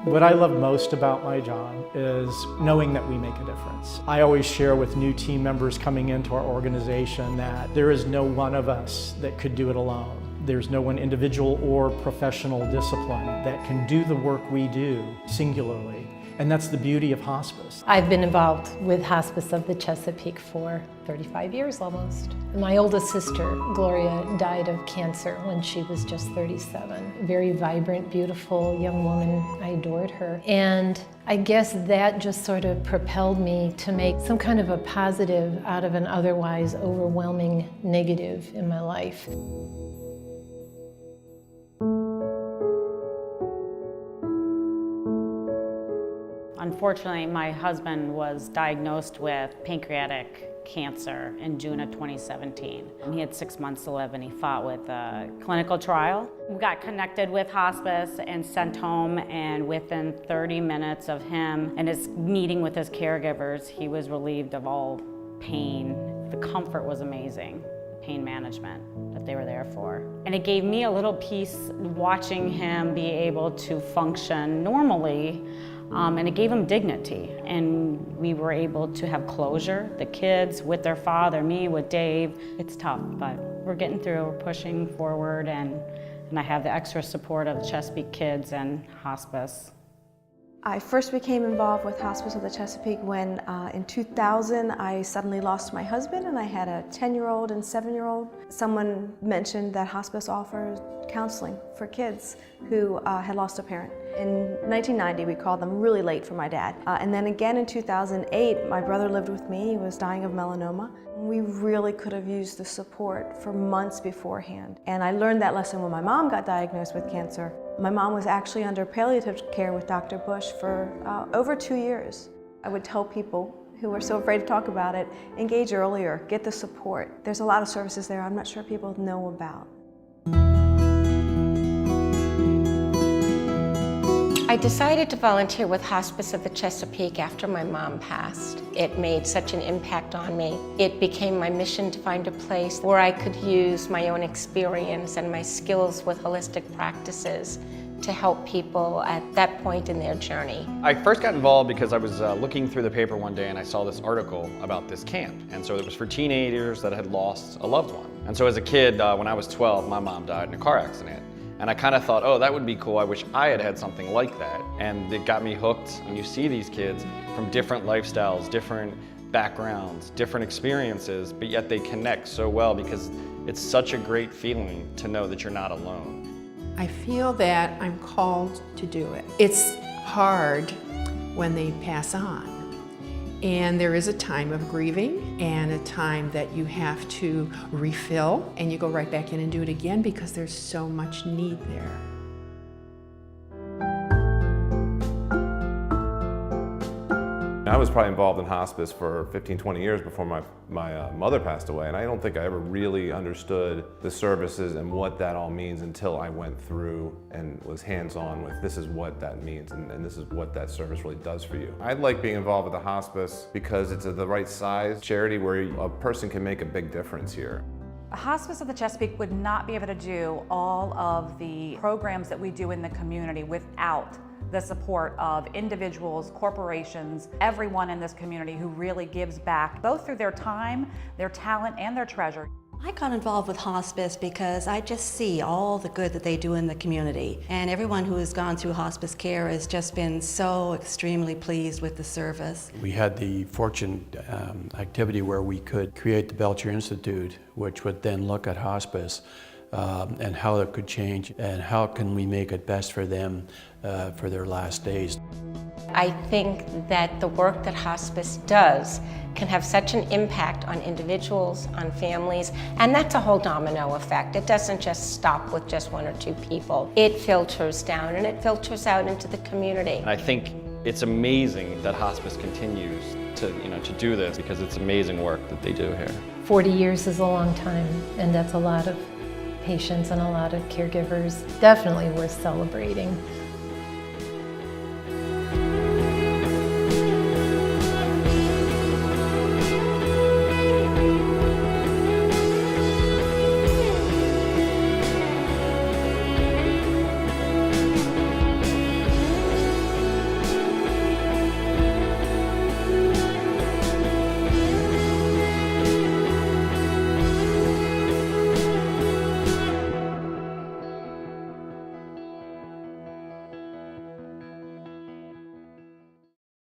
What I love most about my job is knowing that we make a difference. I always share with new team members coming into our organization that there is no one of us that could do it alone. There's no one individual or professional discipline that can do the work we do singularly. And that's the beauty of hospice. I've been involved with Hospice of the Chesapeake for 35 years almost. My oldest sister, Gloria, died of cancer when she was just 37. A very vibrant, beautiful young woman. I adored her. And I guess that just sort of propelled me to make some kind of a positive out of an otherwise overwhelming negative in my life. Unfortunately, my husband was diagnosed with pancreatic cancer in June of 2017. He had 6 months to live and he fought with a clinical trial. We got connected with hospice and sent home, and within 30 minutes of him and his meeting with his caregivers, he was relieved of all pain. The comfort was amazing, the pain management that they were there for. And it gave me a little peace watching him be able to function normally. And it gave them dignity, and we were able to have closure, the kids with their father, me with Dave. It's tough, but we're getting through, we're pushing forward, and I have the extra support of Chesapeake Kids and Hospice. I first became involved with Hospice of the Chesapeake when in 2000 I suddenly lost my husband, and I had a 10-year-old and 7-year-old. Someone mentioned that Hospice offers counseling for kids who had lost a parent. In 1990 we called them really late for my dad. And then again in 2008 my brother lived with me, he was dying of melanoma. We really could have used the support for months beforehand. And I learned that lesson when my mom got diagnosed with cancer. My mom was actually under palliative care with Dr. Bush for over 2 years. I would tell people who are so afraid to talk about it, engage earlier, get the support. There's a lot of services there I'm not sure people know about. I decided to volunteer with Hospice of the Chesapeake after my mom passed. It made such an impact on me. It became my mission to find a place where I could use my own experience and my skills with holistic practices to help people at that point in their journey. I first got involved because I was looking through the paper one day and I saw this article about this camp. And so it was for teenagers that had lost a loved one. And so as a kid, when I was 12, my mom died in a car accident. And I kind of thought, oh, that would be cool. I wish I had had something like that. And it got me hooked. And you see these kids from different lifestyles, different backgrounds, different experiences, but yet they connect so well because it's such a great feeling to know that you're not alone. I feel that I'm called to do it. It's hard when they pass on. And there is a time of grieving and a time that you have to refill, and you go right back in and do it again because there's so much need there. I was probably involved in hospice for 15, 20 years before my mother passed away, and I don't think I ever really understood the services and what that all means until I went through and was hands-on with this is what that means and this is what that service really does for you. I like being involved with the hospice because it's the right size charity where a person can make a big difference here. Hospice of the Chesapeake would not be able to do all of the programs that we do in the community without the support of individuals, corporations, everyone in this community who really gives back, both through their time, their talent, and their treasure. I got involved with hospice because I just see all the good that they do in the community. And everyone who has gone through hospice care has just been so extremely pleased with the service. We had the fortunate activity where we could create the Belcher Institute, which would then look at hospice and how it could change and how can we make it best for them for their last days. I think that the work that hospice does can have such an impact on individuals, on families, and that's a whole domino effect. It doesn't just stop with just 1 or 2 people. It filters down and it filters out into the community. And I think it's amazing that hospice continues to do this because it's amazing work that they do here. 40 years is a long time, and that's a lot of patients and a lot of caregivers. Definitely worth celebrating.